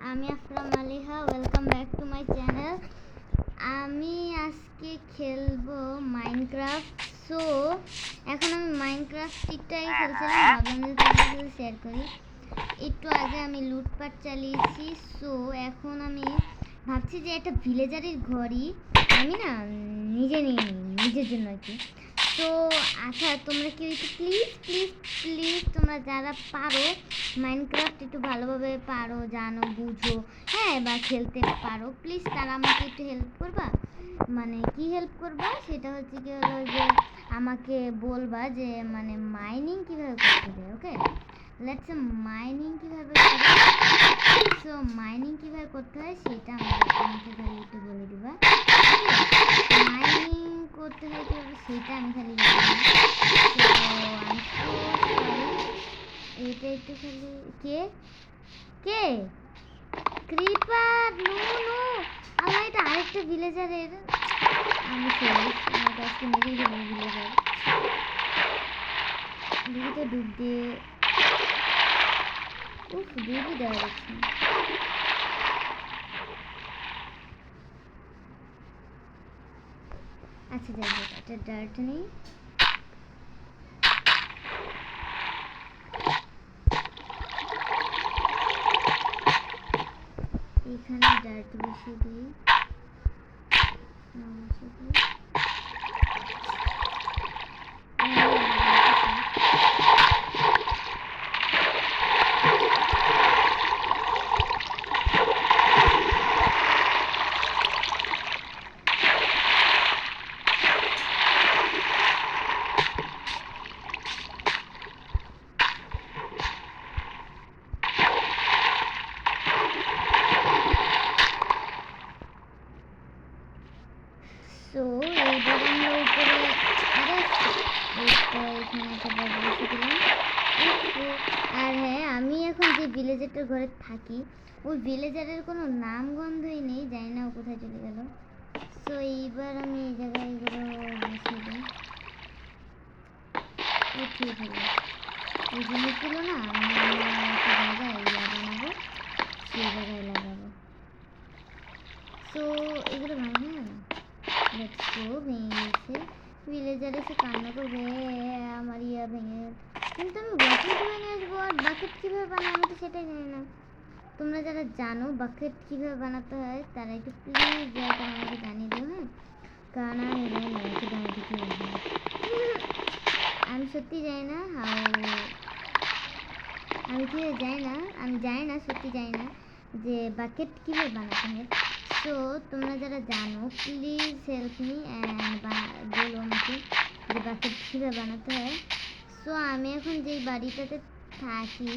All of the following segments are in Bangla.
আমি Afra Maliha, welcome back to my channel. আমি আজকে খেলবো মাইনক্রাফট। সো এখন আমি মাইনক্রাফটটাই খেলছিলাম, ভাবলাম যে তোমাদের সাথে শেয়ার করি। একটু আগে আমি লুটপাট চালিয়েছি। সো এখন আমি ভাবছি যে একটা ভিলেজারের ঘরই আমি না নিজে নিয়ে নিই, নিজের জন্য আর কি। তো আচ্ছা, তোমরা কি একটু প্লিজ প্লিজ প্লিজ তোমরা যারা পারো মাইনক্রাফট একটু ভালোভাবে পারো, জানো, বুঝো, হ্যাঁ, বা খেলতে পারো, প্লিজ তারা আমাকে একটু হেল্প করবা। মানে কি হেল্প করবা সেটা হচ্ছে কি হলো যে আমাকে বলবা যে মানে মাইনিং কীভাবে করতে যায়। ওকে, লেটস মাইনিং কীভাবে করে। সো মাইনিং কীভাবে করতে হয় সেটা আমাকে খালি একটু বলে দিবা। মাইনিং করতে হয় কীভাবে সেটা আমি খালি জানি না। তো এটা একটু খালি কে কে ক্রিপার, নো নো, আমার এটা আরেকটা ভিলেজারের। আমি শেষ, আমার কাছে মেরেই দেবো ভিলেজার। দিদিতে ডুব দিয়ে উফ ডুবই দেওয়া যাচ্ছে। আচ্ছা যাই হোক, এটা ডার্ট নেই। এখানে ডার্ট বসিয়ে দিই, বসিয়ে দিই। সো এইবার আমরা উপরে এখানে একটা ব্যাগ বসে দিলাম। আর হ্যাঁ, আমি এখন যে ভিলেজারটার ঘরে থাকি ওই ভিলেজারের কোনো নাম গন্ধই নেই, জানি না ও কোথায় চলে গেল। সো এইবার আমি এই জায়গায় এগুলো বসিয়ে দিই, উঠিয়ে ফেলি। এই জিনিসগুলো না আমি একটা জায়গায় বানাবো, সেই জায়গায় লাগাবো। সো এগুলো ভাঙবে না, লেটস গো। ভেঙে গেছে, ভিলেজার এসে কান্না করবে আমার ইয়া ভেঙে। কিন্তু আমি বাকেট কীভাবে নিয়ে আসবো, আর বাকেট কীভাবে বানাই আমি তো সেটাই জানি না। তোমরা যারা জানো বাকেট কীভাবে বানাতে হয় তারা একটু প্লিজ দয়া আমাকে জানিয়ে দিও, হ্যাঁ, কারণ আমি জানি না একটু দাঁড়িয়ে দিতে আমি সত্যি জানি না আমি কীভাবে জানি না, সত্যি জানি না যে বাকেট কীভাবে বানাতে হয়। সো তোমরা যারা জানো প্লিজ হেল্প মি অ্যান্ড বলো আমাকে যে বাকেট কীভাবে বানাতে হয়। সো আমি এখন যেই বাড়িটাতে থাকি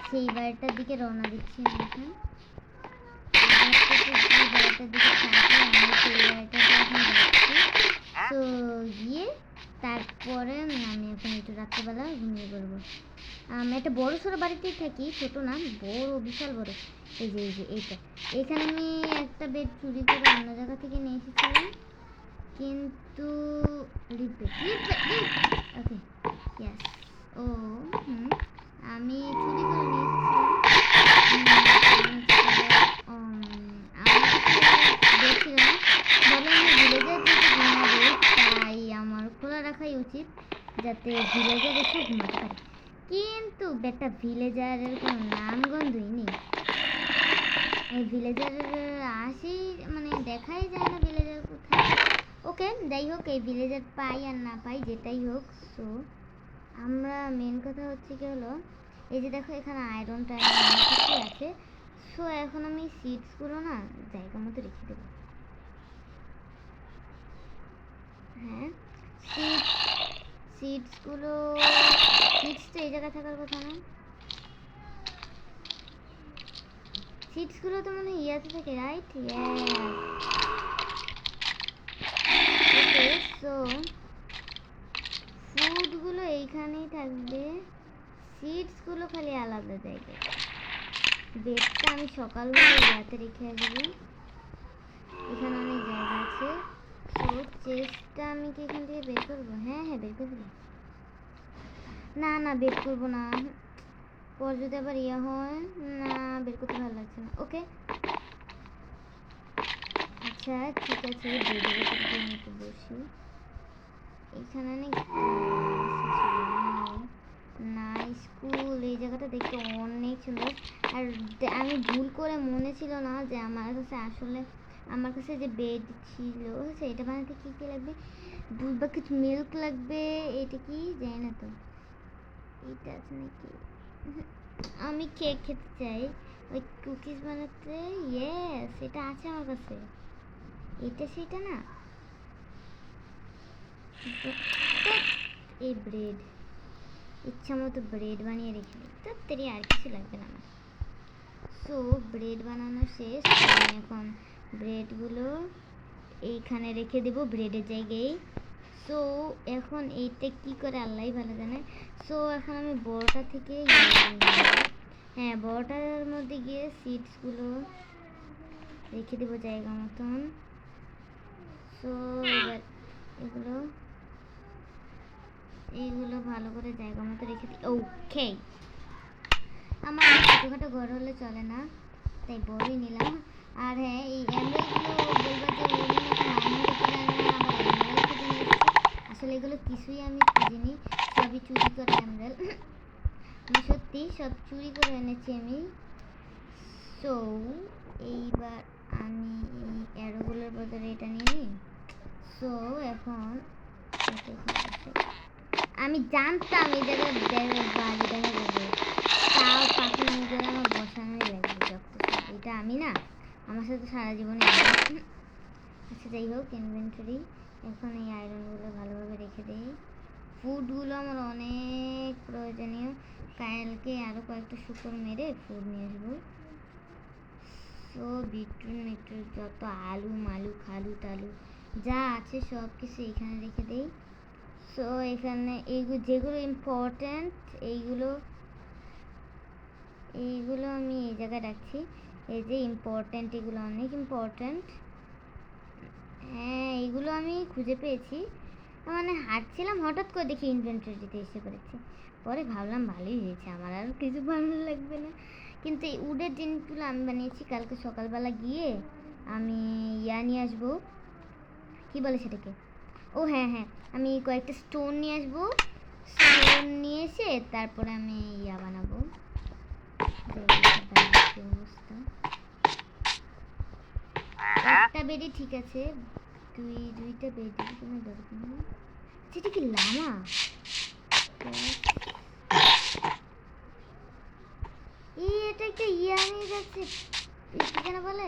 সেই বাড়িটার দিকে রওনা দিচ্ছি। আমি এখন যেই বাড়িটার দিকে থাকি আমি সেই বাড়িটাতে এখন যাচ্ছি। সো গিয়ে তারপরে আমি এখন একটু রাত্রেবেলা ঘুমিয়ে পড়বো। আমি একটা বড় সড়ো বাড়িতেই থাকি, ছোট না, বড়, বিশাল বড়। এই যে এইটা, এখানে আমি একটা বেড চুরি করে অন্য জায়গা থেকে নিয়ে এসেছিলাম, কিন্তু ওকে ইয়াস, ও আমি চুরি করে নিয়ে এসেছিলাম। দেখছিলাম বলে আমি ভিলেজার যেহেতু ঘুমাবো তাই আমার খোলা রাখাই উচিত যাতে ভিলেজার এসে ঘুমাতে পারে। কিন্তু বেটা ভিলেজারের কোনো নামগন্ধই নেই, এই ভিলেজারের আসেই মানে দেখাই যায় না ভিলেজার কোথায়। ওকে যাই হোক, এই ভিলেজার পাই আর না পাই যেটাই হোক। সো আমরা মেন কথা হচ্ছে কি হলো, এই যে দেখো এখানে আয়রন টায়রন অনেক কিছুই আছে। সো এখন আমি সিডসগুলো না জায়গা মতো রেখে দেবো। হ্যাঁ, সিডসগুলো তো এই জায়গায় থাকার কথা না, সিডসগুলো তো মানে ইয়াতে থাকে, রাইট? ওকে, সো ফুডগুলো এইখানেই থাকবে, সিডসগুলো খালি আলাদা জায়গায়। বেডটা আমি সকালবেলা ইয়াতে রেখে আসবো, এখানে অনেক জায়গা আছে। সো চেস্টটা আমি কি এখান থেকে বের করবো? হ্যাঁ বের করে ফেলি। না বের করবো না, পর যদি আবার ইয়ে হয় না, বের করতে ভালো লাগছে না। ওকে আচ্ছা ঠিক আছে, আমি একটু বসি। এখানে অনেক নাইস স্কুল, এই জায়গাটা দেখতে অনেক সুন্দর। আর আমি ভুল করে মনে ছিল না যে আমার কাছে যে বেড ছিল সেটা বানাতে কী কী লাগবে, দুধ বা কিছু মিল্ক লাগবে। এটা কি জানি না তো, এটা আছে নাকি? আমি কেক খেতে চাই, ওই কুকিজ বানাতে। ইয়েস, এটা আছে আমার কাছে। এটা সেটা না, এই ব্রেড, ইচ্ছা মতো ব্রেড বানিয়ে রেখে দিই, তাড়াতাড়ি আর কিছু লাগবে না আমার। সো ব্রেড বানানো শেষ, আমি এখন ব্রেডগুলো এইখানে রেখে দেবো ব্রেডের জায়গায়। সো এখন এইটা কি করে আল্লাহই ভালো জানে। সো এখন আমি বড়টা থেকে হ্যাঁ বড়টার মধ্যে গিয়ে সিডসগুলো রেখে দেবো জায়গা মতন। সো এবার এইগুলো ভালো করে জায়গা মতো রেখে দিই। ওকে, আমার ছোটোখাটো ঘর হলে চলে না, তাই বড়ই নিলাম। আর হ্যাঁ, এই এমব্রয়েডগুলো বলবো যে উনি নাকি মাইনিং করতে জানে না, আবার এমব্রয়েড খুঁজে নিয়ে এসেছে। আসলে এগুলো কিছুই আমি খুঁজিনি, সবই চুরি করে এমব্রয়েড। আমি সত্যি সব চুরি করে এনেছি আমি। সো এইবার আমি এই অ্যারোগুলোর বদলে এটা নিয়ে নিই। সো এখন আমি জানতাম এই জায়গায় বাড়ি দেখা যাবে, তাও পাখানো করে আমার বসানোই লাগবে যত। এটা আমি না, আমার সাথে সারা জীবনে। আচ্ছা যাই হোক, ইনভেন্টরি এখন এই আয়রনগুলো ভালোভাবে রেখে দিই। ফুডগুলো আমার অনেক প্রয়োজনীয়, কালকে আরও কয়েকটা শুকর মেরে ফুড নিয়ে আসবো। সো বিটরুট যত আলু মালু খালু টালু যা আছে সব কিছু এখানে রেখে দিই। সো এখানে এইগুলো যেগুলো ইম্পর্ট্যান্ট এইগুলো আমি এই জায়গায় রাখছি। এই যে ইম্পর্ট্যান্ট, এগুলো অনেক ইম্পর্ট্যান্ট। হ্যাঁ এইগুলো আমি খুঁজে পেয়েছি, মানে হাঁটছিলাম হঠাৎ করে দেখি ইনভেন্টরিতে এসে পড়েছে। পরে ভাবলাম ভালোই হয়েছে, আমার আর কিছু বানানো লাগবে না। কিন্তু এই উডের জিনিসগুলো আমি বানিয়েছি, কালকে সকালবেলা গিয়ে আমি নিয়ে আসবো, কী বলে সেটাকে, ও হ্যাঁ হ্যাঁ, আমি কয়েকটা স্টোন নিয়ে আসবো। স্টোন নিয়ে এসে তারপরে আমি বানাবো। অবস্থা একটা বেডই ঠিক আছে, দুইটা বেড কোনো দরকার নেই। সেটা কি লামা? এটা একটা নিয়ে যাচ্ছে, কি যেন বলে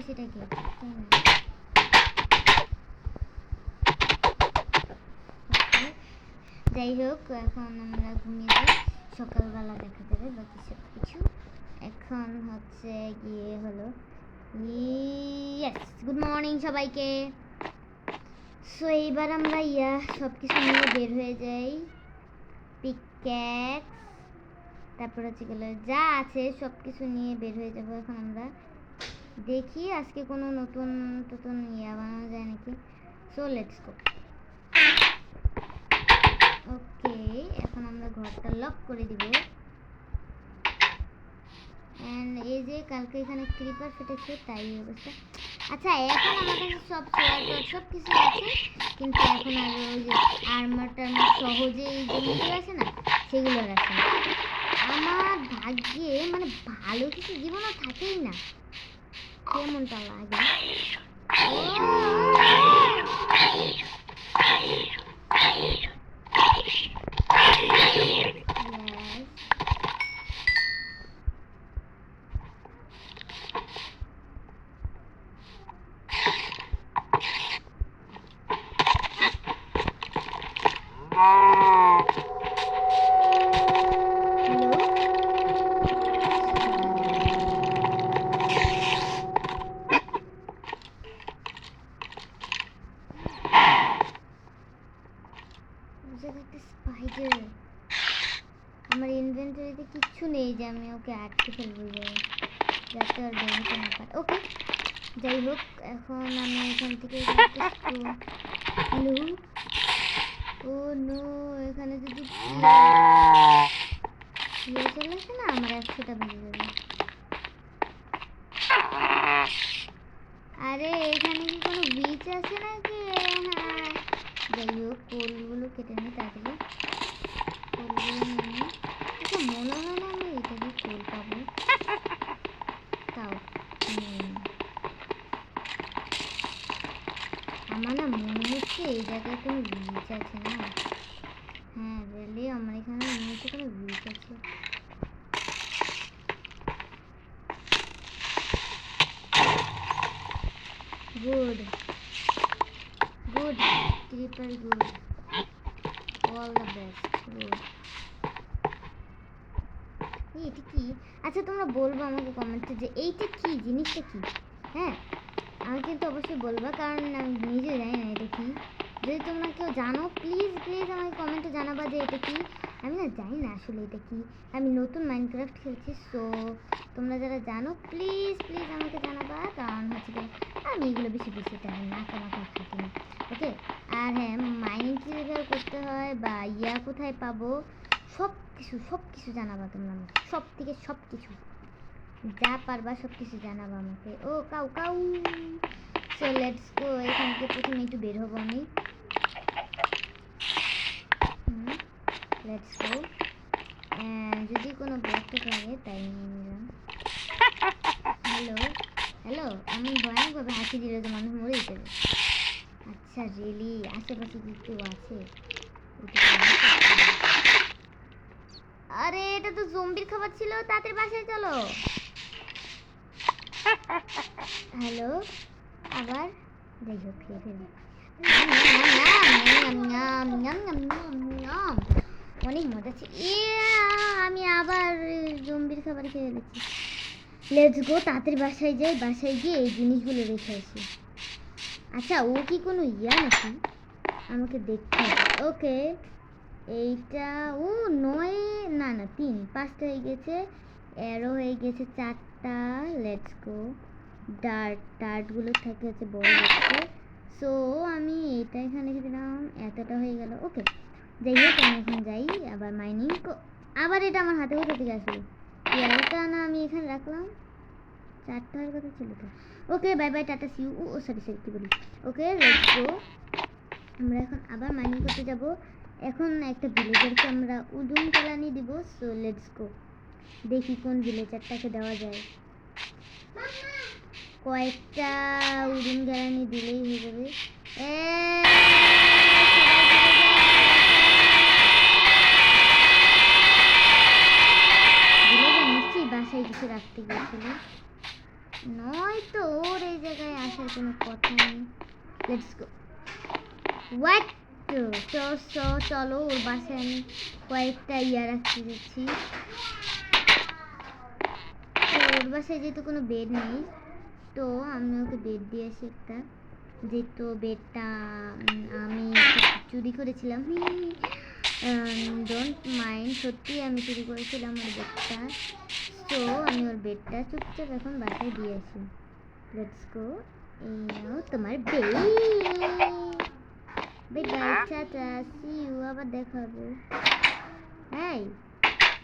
সেটাকে, যাই হোক এখন আমরা ঘুমিয়ে যাই, সকালবেলা দেখা যাবে বাকি সব কিছু। এখন হচ্ছে গিয়ে হলো ইয়েস, গুড মর্নিং সবাইকে। সো এইবার আমরা সব কিছু নিয়ে বের হয়ে যাই, পিক্যাক্স তারপর হচ্ছে গেলে যা আছে সব কিছু নিয়ে বের হয়ে যাবো। এখন আমরা দেখি আজকে কোনো নতুন বানানো যায় নাকি। সো লেটস গো। ওকে এখন আমরা ঘরটা লক করে দিব। অ্যান্ড এই যে কালকে এখানে ক্রিপার ফেটেছে তাই এই অবস্থা। আচ্ছা এখন আমার কাছে সব সব কিছু আছে, কিন্তু এখন আর ওই যে আর্মার সহজে এই জিনিসগুলো আছে না সেগুলো আছে না। আমার ভাগ্যে মানে ভালো কিছু জীবনও থাকেই না, কেমনটা লাগে। আমার ইনভেন্টরিতে কিচ্ছু নেই যে আমি ওকে আটকে ফেলবো যাতে আর বেরোতে না পারে। ওকে যাই হোক এখন আমি এখান থেকে হ্যালো, ও নো, এখানে যদি ইয়ে চলে আসে না আমার 100টা বেজে যাবে। আরে এখানে কি কোনো বিচ আছে নাকি? হ্যাঁ, যাই হোক কোলগুলো কেটে নিই তাড়াতাড়ি। কোলগুলো নিয়ে আচ্ছা মনে হয় না আমি এটা দিয়ে কোল পাবো, তাও আমার না মনে হচ্ছে এই জায়গায় কোনো বিচ আছে না। হ্যাঁ রেলে আমার এখানে মনে হচ্ছে কোনো বিচ আছে। Good good triple good, all the best, good. এটা কি? আচ্ছা তোমরা বলবো আমাকে কমেন্টে যে এইটা কি জিনিসটা কি। হ্যাঁ আমি কিন্তু অবশ্যই বলবো, কারণ আমি নিজে জানি না এটা কি। যদি তোমরা কেউ জানো প্লিজ প্লিজ আমাকে কমেন্টে জানাবা যে এটা কি। আমি না জানি না আসলে এটা কি, আমি নতুন মাইনক্রাফট খেলছি। সো তোমরা যারা জানো প্লিজ প্লিজ আমাকে জানাবা, কারণ হচ্ছে কি আমি এগুলো বেশি বেশি টাকা না কামাকা খাটি না। ওকে আর হ্যাঁ মাইনিং কীভাবে করতে হয় বা কোথায় পাবো সব কিছু জানাবা তোমরা আমাকে, সব থেকে সব কিছু যা পারবা সব কিছু জানাবা আমাকে। ও কাউ কাউ। সো লেটস গো, এখান থেকে প্রথমে একটু বের হবো আমি। Let's go. যদি কোনো ব্লকটা লাগে তাই নিয়ে নিলাম। হ্যালো হ্যালো, এমন ভয়ানকভাবে হাসি দিলে তো মানুষ মরেই যাবে। আচ্ছা রিয়েলি আশেপাশে কি কেউ আছে? আরে এটা তো জম্বির খাবার ছিল, তাদের বাসায় চলো। হ্যালো আবার যাই হোক খেয়ে ফেলি। অনেক মজা ছিল। আমি আবার জম্বির খাবার খেয়ে ফেলেছি। লেটস গো তাড়াতাড়ি বাসায় যাই, বাসায় গিয়ে এই জিনিসগুলো রেখে আসি। আচ্ছা ও কি কোনো নাকি আমাকে দেখতে হবে। ওকে এইটা ও 9 না না 3 5টা হয়ে গেছে, অ্যারো হয়ে গেছে 4টা। লেটস গো ডার্টগুলো থাকে হচ্ছে বড় হচ্ছে। সো আমি এটা এখানে রেখে দিলাম, এতটা হয়ে গেল। ওকে যাই হোক আমি এখন যাই আবার মাইনিং। আবার এটা আমার হাতে কোথা থেকে আসলো? অ্যারোটা না আমি এখানে রাখলাম, 4টার কথা ছিল তো। Okay bye bye tata see you. ও সরি সরি কি বলি। ওকে লেটস গো আমরা এখন আবার মাইনিং করতে যাব। এখন একটা ভিলেজারকে আমরা উডুম জ্বালানি দিব। সো লেটস গো দেখি কোন ভিলেজারটাকে দেওয়া যায়। কয়েকটা উডুম জ্বালানি দিলেই হয়ে যাবে। ভিলেজার নিশ্চয়ই বাসায় কিছু রাখতে গিয়েছিল, নয়তো ওর এই জায়গায় আসার কোনো কথা নেই। লেটস গো হোয়াট চলো ওর বাসায় আমি কয়েকটা রাখতে যাচ্ছি। তো ওর বাসায় যেহেতু কোনো বেড নেই, তো আমি ওকে বেড দিয়ে আসি একটা, যেহেতু বেডটা আমি চুরি করেছিলাম। ডোন্ট মাইন্ড, সত্যি আমি চুরি করেছিলাম ওর বেডটা। তো আমি ওর বেডটা চুপচাপ এখন বাসায় দিয়ে আসি। লেটস গো এই নাও তোমার bed. Bye bye tata see you, আবার দেখা হবে। এই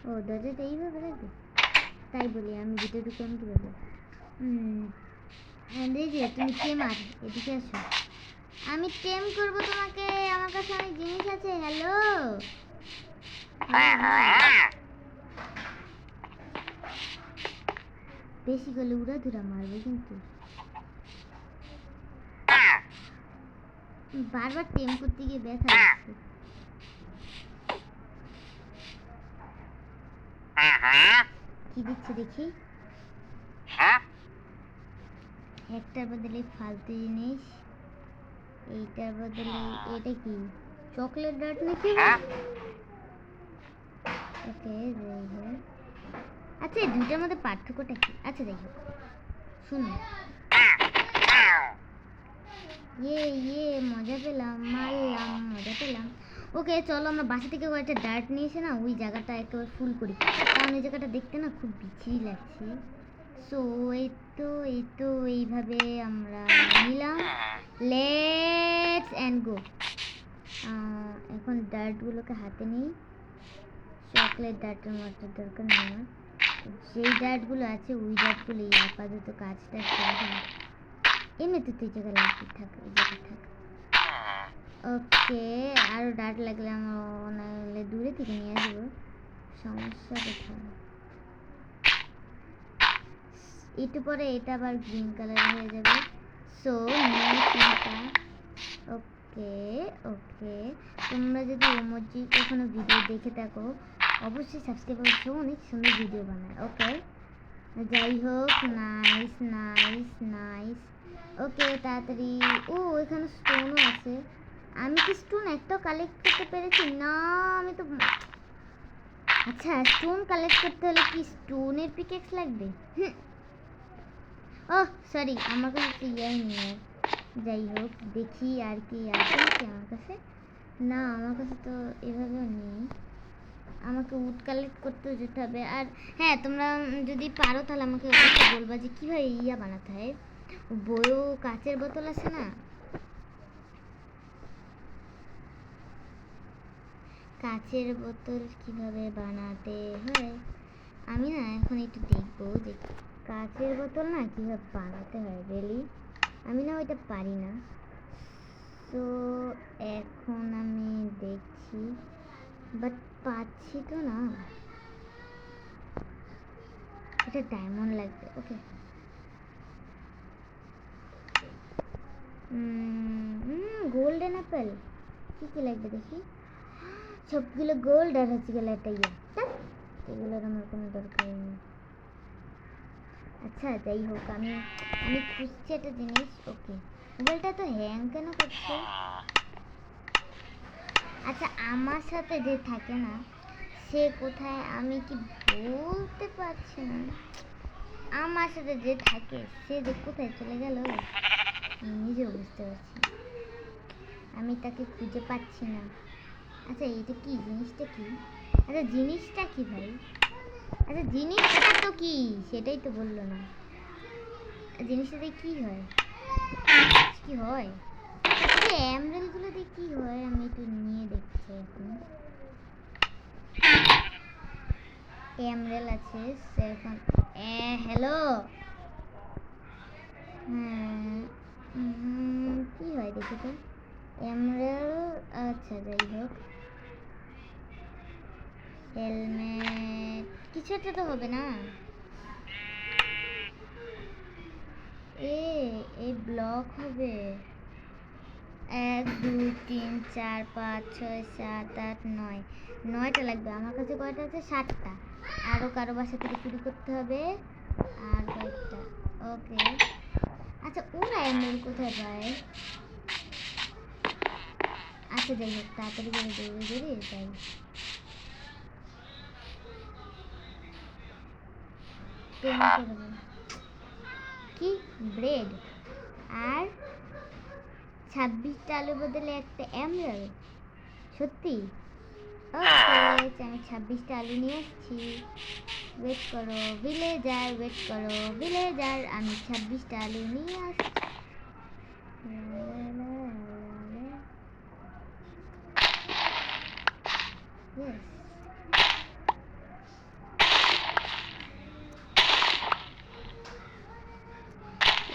ও দরজাটা এইভাবে রাখবে? তাই বলি আমি ভিতরে ঢুকলাম কীভাবে? এই যে তুমি টেমার, এদিকে আসো, আমি টেম করবো তোমাকে, আমার কাছে অনেক জিনিস আছে। হ্যালো বেশি করলে উড়াধুরা মারবে কিন্তু। বারবার টেম করতে গিয়ে ব্যথা লাগছে। কি দিচ্ছে দেখি? একটার বদলে ফালতু জিনিস, এইটার বদলে এটা কি চকলেট ডার্ট নাকি? ওকে যাই হোক। আচ্ছা এই দুইটার মধ্যে পার্থক্যটা কি? আচ্ছা যাই হোক শুনুন, মজা পেলাম, মারলাম, মজা পেলাম। ওকে চলো আমরা বাসা থেকে কয়েকটা ডার্ট নিয়ে এসে না ওই জায়গাটা একেবারে ফুল করি, কারণ ওই জায়গাটা দেখতে না খুব বিচ্ছিরি লাগছে। সো এই তো এইভাবে আমরা নিলাম। Let's and go. এখন ডার্টগুলোকে হাতে নিই। ওকে চকলেট ডার্টের মতো দরকার নেই আমার। যেই ডার্টগুলো আছে ওই ডার্টগুলো আপাতত কাজটা করে ফেলি। এমনিতে তুই জায়গা লাগবে, থাক ওই জায়গায় থাক। ওকে, আরও ডার্ট লাগলে আমার নাহলে দূরে থেকে নিয়ে আসবো, সমস্যা কোথায়। একটু পরে এটা আবার গ্রিন কালার হয়ে যাবে। সো চিন্তা। ওকে ওকে, তোমরা যদি ইমোজি কখনো ভিডিও দেখে থাকো অবশ্যই সাবস্ক্রাইব করছো, অনেক সুন্দর ভিডিও বানায়। ওকে, যাই হোক, নাইস নাইস নাইস। ওকে তাড়াতাড়ি। ও এখানে স্টোনও আছে। আমি কি স্টোন একটাও কালেক্ট করতে পেরেছি না? আমি তো আচ্ছা, স্টোন কালেক্ট করতে হলে কি স্টোনের পিকেক্স লাগবে? ওহ সরি, আমার কাছে ইয়াই নেই। যাই হোক, দেখি আর কি আছে নাকি আমার কাছে। না, আমার কাছে তো এভাবেও নেই। আমাকে উড কালেক্ট করতেও যেতে হবে। আর হ্যাঁ, তোমরা যদি পারো তাহলে আমাকে অবশ্যই বলবা যে কীভাবে ইয়া বানাতে হয়। বড় কাচের বোতল আছে না, কাচের বোতল কিভাবে বানাতে হয় আমি না এখন একটু দেখবো যে কাচের বোতল না কীভাবে বানাতে হয়। রিয়েলি আমি না ওইটা পারি না। তো এখন আমি দেখছি, বাট পাচ্ছি তো না। এটা ডায়মন্ড লাগবে। ওকে, গোল্ডেন অ্যাপেল। কী কী লাগবে দেখি। সবগুলো গোল্ড আর হচ্ছে গেলে একটা ইয়ে, এগুলোর আমার কোনো দরকার নেই। আচ্ছা যাই হোক, আমি আমি খুঁজছি একটা জিনিস। ওকে, মোবাইলটা তো হ্যাং কেন করছে? আচ্ছা, আমার সাথে যে থাকে না সে কোথায় আমি কি বলতে পারছি না। আমার সাথে যে থাকে সে যে কোথায় চলে গেল আমি নিজেও বুঝতে পারছি না। আমি তাকে খুঁজে পাচ্ছি না। আচ্ছা এটা কি, জিনিসটা কি? আচ্ছা জিনিসটা কি ভাই? আচ্ছা জিনিসটা তো কি সেটাই তো বললো না। জিনিসটাতে কি হয়? কি হয় এমরেলগুলো দিয়ে কি হয়? আমি একটু নিয়ে দেখছি এখন। এমরেল আছে এখন। হ্যালো, হ্যাঁ কি হয় দেখি তো। এমরেল, আচ্ছা যাই হোক, হেলমেট কিছু একটা তো হবে না। এই ব্লক হবে 1 2 3 4 5 6 7 8 9, 9টা লাগবে। আমার কাছে কয়টা আছে? 7টা। আরও কারো বাসা থেকে চুরি করতে হবে আর কয়েকটা। ওকে, আচ্ছা ওরা এমএল কোথায় পায়? আচ্ছা যাই হোক, তাড়াতাড়ি করে দৌড়ে দৌড়ে যাই। কি ব্রেড আর 26টা আলুর বদলে একটা এমরাল? সত্যি? ওকে, আমি 26টা আলু নিয়ে এসেছি। ওয়েট করো ভিলেজার, ওয়েট করো ভিলেজার, আমি 26টা আলু নিয়ে আসছি।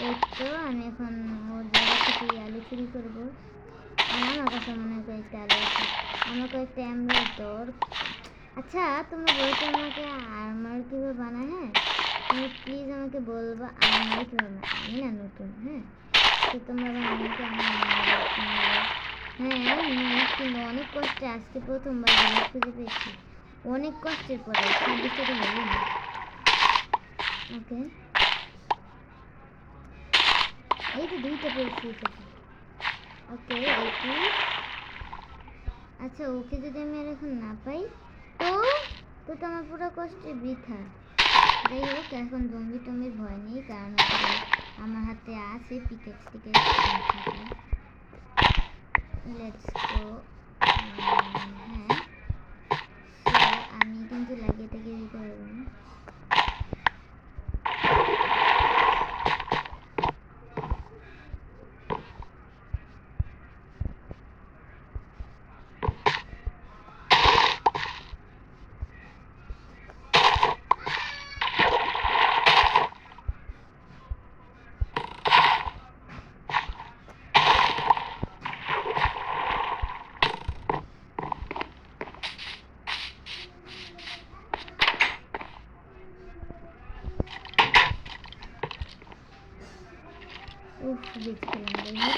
এই তো আমি এখন ওর জায়গা থেকে আলু চুরি করবো। আর আমার কাছে মনে হয় কয়েকটা আলু আছে, আমার কয়েকটা এমরাল তোর। আচ্ছা তোমরা বলছো আমাকে আর্মার কীভাবে বানায়? হ্যাঁ, তুমি প্লিজ আমাকে বলবা আর্মার কীভাবে বানায়। আমি না নতুন, হ্যাঁ, তো তোমরা আমাকে হ্যাঁ কিন্তু অনেক কষ্টে আজকে প্রথমবার খুঁজে পেয়েছি, অনেক কষ্টের পরে। 26টা তো হলো না। ওকে, এই তো 2টা পেয়েছি। ওকে এইটি। আচ্ছা ওকে যদি আমি আর এখন না পাই তো তো তো আমার পুরো কষ্টে বৃথা। যাই হোক, এখন জম্বি টম্বির ভয় নেই, কারণ আমার হাতে আছে পিকেক্স টিকেক্স। Let's go. হ্যাঁ, আমি কিন্তু লাগিয়ে টাগিয়ে দিতে পারবো না। উফ বেঁচে গেলাম।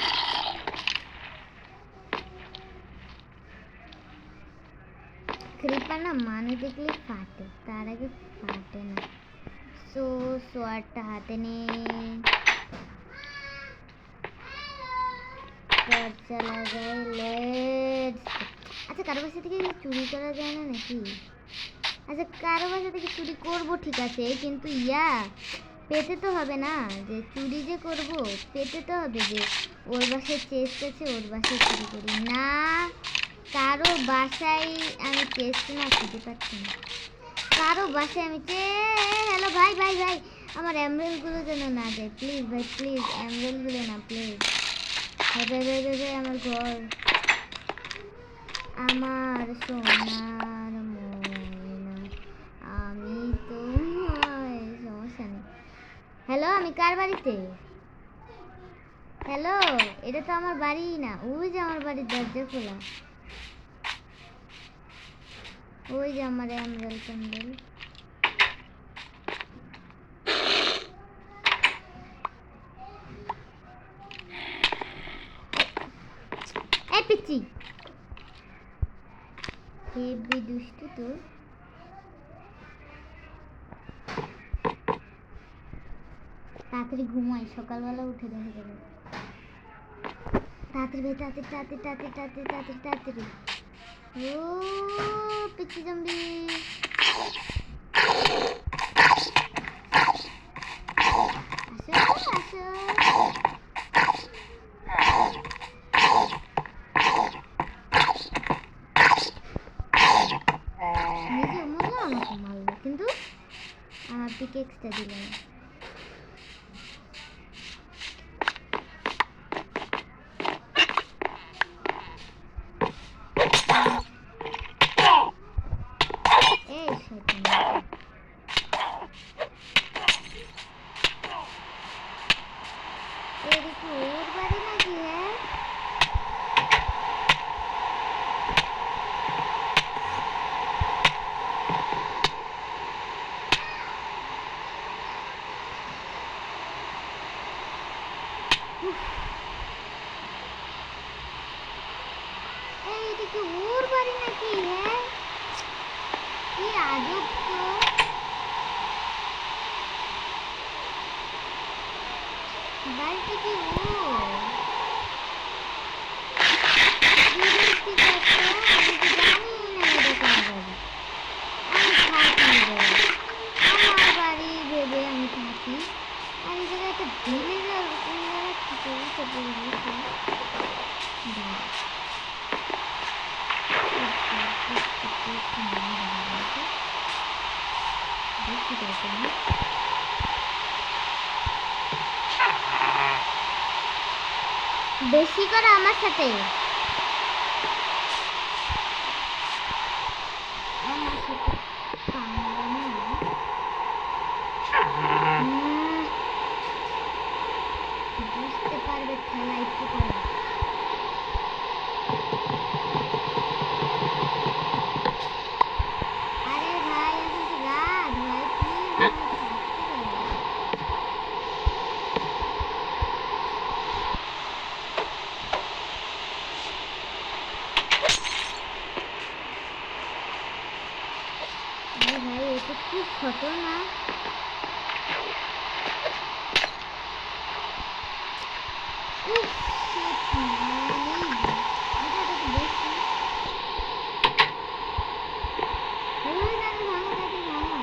ক্রিপার না মানুষ দেখলে ফাটে, তার আগে ফাটে না। সো সোয়ারটা হাতে নেই, দরজা লাগাই, লেটস। আচ্ছা কারো বাসা থেকে চুরি করা যায় না নাকি? আচ্ছা কারো বাসা থেকে চুরি করবো ঠিক আছে, কিন্তু পেতে তো হবে না, যে চুরি যে করব পেতে তো হবে, যে ওর বাসায় চেস্ট আছে ওর বাসায় চুরি করি না। কারো বাসায় আমি চেস্ট না খুঁজে পাচ্ছি না, কারো বাসায় আমি হ্যালো ভাই ভাই ভাই, আমার এমরেলগুলো যেন না যায় প্লিজ ভাই, প্লিজ এমরেলগুলো না প্লিজ ভাই ভাই ভাই ভাই ভাই। আমার ঘর, আমার সোনার ময়না, আমি তোমায়, সমস্যা নেই। হ্যালো আমি কার বাড়িতে? হ্যালো এটা তো আমার বাড়ি না, ওই যে আমার বাড়ির দরজা খোলা, ওই যে আমার এমরেল ক্যান্ডেল। এই পিচ্ছি হেবি দুষ্টু তো। তাড়াতাড়ি ঘুমাই, সকালবেলা উঠে দেখা যাবে। তাড়াতাড়ি ভাই, তাড়াতাড়ি তাড়াতাড়ি তাড়াতাড়ি তাড়াতাড়ি তাড়াতাড়ি তাড়াতাড়ি। ও পিচ্ছি জম্বি, আসো আসো। নিজে মরলো, আমাকে মারলো, কিন্তু আমার পিকেক্সটা দিল না। এই শয়তান, এটা কি ওর বাড়ি নাকি? হ্যাঁ এটা কি ওর বাড়ি নাকি? হ্যাঁ কি আজব তো। বাড়িটা কি ও? ঠিক আছে, আমি তো জানি না এটা কার বাড়ি। আমি থাকি রে, আমার বাড়ি ভেবে আমি থাকি, আর এই জায়গায় একটা ভিলেজার কি করছে বলবো। বেশি করে আমার সাথে, আমার সাথে পাঙ্গা না। বুঝতে পারবে খেলা একটু করে। আরে ভাই এখন তো রাত ভাই, প্লিজ আরে ভাই এটা খুব খতরনাক। উফ এটা তো বেশি। ওই দাঁড়া ভাঙা, তাড়াতাড়ি ভাঙা।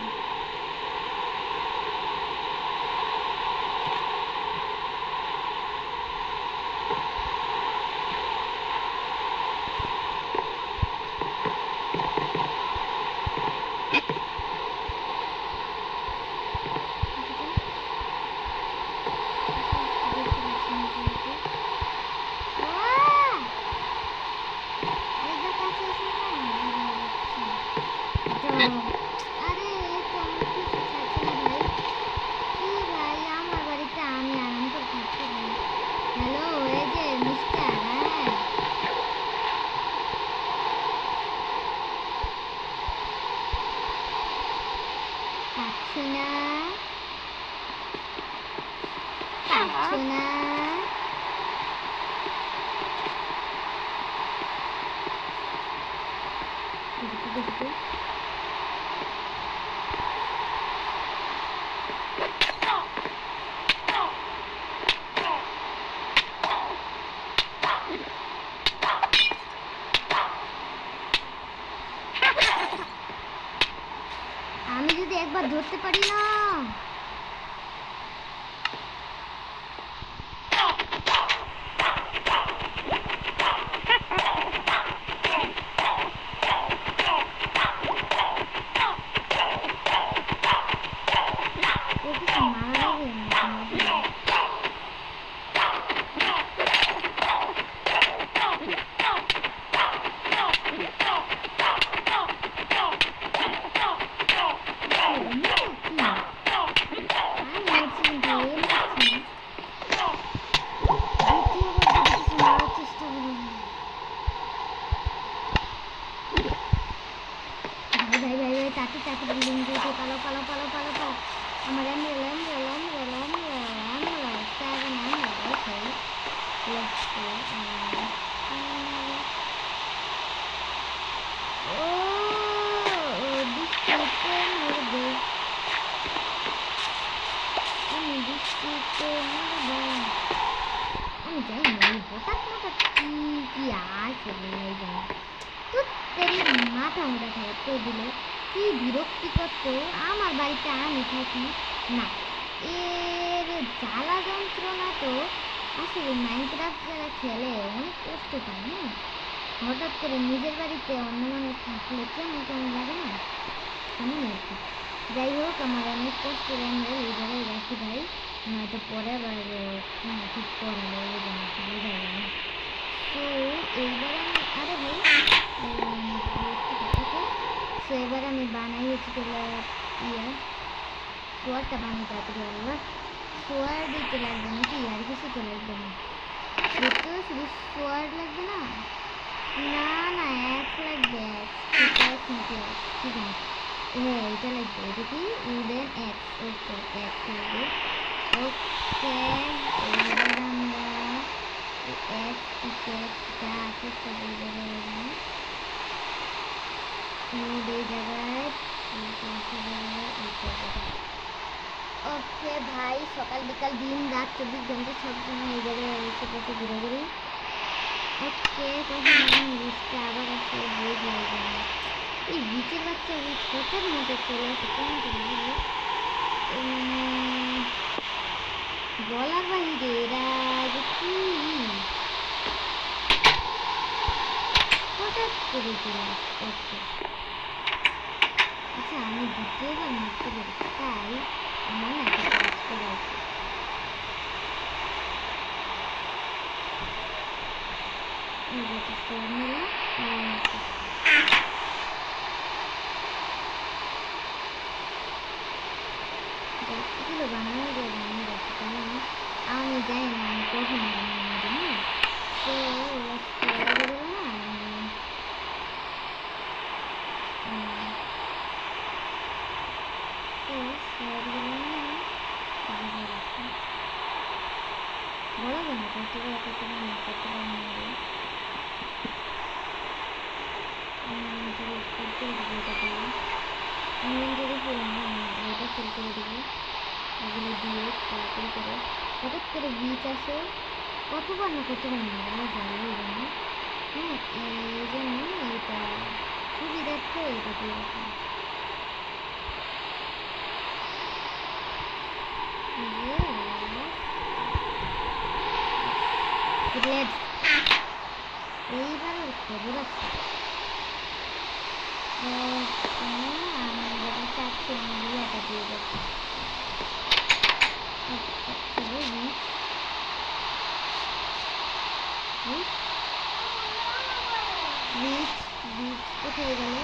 আরেকবার কাছে এসো না। আরে এই তো আমার কিছু ছাড়ছে না ভাই। কি ভাই আমার বাড়িতে আমি আরাম করে থাকতে পারি। হ্যালো এই যে মিস্টার, হ্যাঁ পাচ্ছ না, পাচ্ছ না। দেখতে। আমি যদি একবার ধরতে পারি না, ওকে মারা যাবে না। তাকে তাকে বিল্ডিং দিয়ে পালো পালো পালো পালো পালো। আমার আমি জানি না হঠাৎ হঠাৎ কি আছে মাথা মোটা খারাপ করে দিল। কি বিরক্তিকর তো, আমার বাড়িতে আমি থাকি না, এর জ্বালা যন্ত্রণা তো আসলে মাইনক্রাফট যারা খেলে অনেক কষ্ট পায়। হ্যাঁ, হঠাৎ করে নিজের বাড়িতে অন্য মানুষ থাকলে কেমন কেমন লাগে না, এমন আর কি। যাই হোক, আমার অনেক কষ্টের অ্যাঙ্গেল এই জায়গায় রাখি ভাই, নয়তো পরে আবার ঠিক করালে বোঝা যাবে না। তো এইবার আমি আরে ভাই তো এবার আমি বানাই হচ্ছে ইয়ে সোয়ারটা বানাই তাড়াতাড়ি। আল্লাহ, সোয়ার দিতে লাগবে নাকি আর কিছু তো লাগবে না, দেখতে শুধু সোয়ার লাগবে না। না না, এক লাগবে, এক নাকি এক ঠিক আছে। হ্যাঁ, এটা লাগবে। এটা কি উডেন এক্স? ওকে, এক্স লাগবে। ওকে, এবার আমরা এক্স পিকেক্স যা আছে সব এই জায়গায় উড এই জায়গায়। ওকে ভাই, সকাল বিকাল দিন রাত 24 ঘন্টা সব সময় এই জায়গায় এসে বসে ঘুরে ঘুরি। ওকে, কখন রিচটা আবার আসে বুঝ লাগবে না। এই রিচের বাচ্চা রিচ হঠাৎ মতো চলে আসে কেমন করে বুঝবো, বলার বাহিরে এরা যে কি হঠাৎ করে চলে আসে। ওকে, আচ্ছা আমি দ্বিতীয়বার মরতে পেরেছি, তাই আমার না একটা কাজ করা উচিত। বানানো যায় বানিয়ে রাখি, কারণ আমি জানি না আমি কখন বানাবো। হ্যাঁ, তো না বলা যায় না কতবার কতবার না কতবার মারবে। ইনভেন্টরি ফুল না, এটা ফুল করে দেবো। এগুলো দিয়ে তাড়াতাড়ি করে হঠাৎ করে বীজ আসে, কতবার না কতবার মারা যায় এই জন্য। হ্যাঁ, এই জন্য এটা সুবিধার্থে এটা দিয়ে রাখা। এইবার ওর খবর আছে। আমি যেটা চাচ্ছিলাম বিয়েটা দিয়ে যাচ্ছি। কোথায় গেল?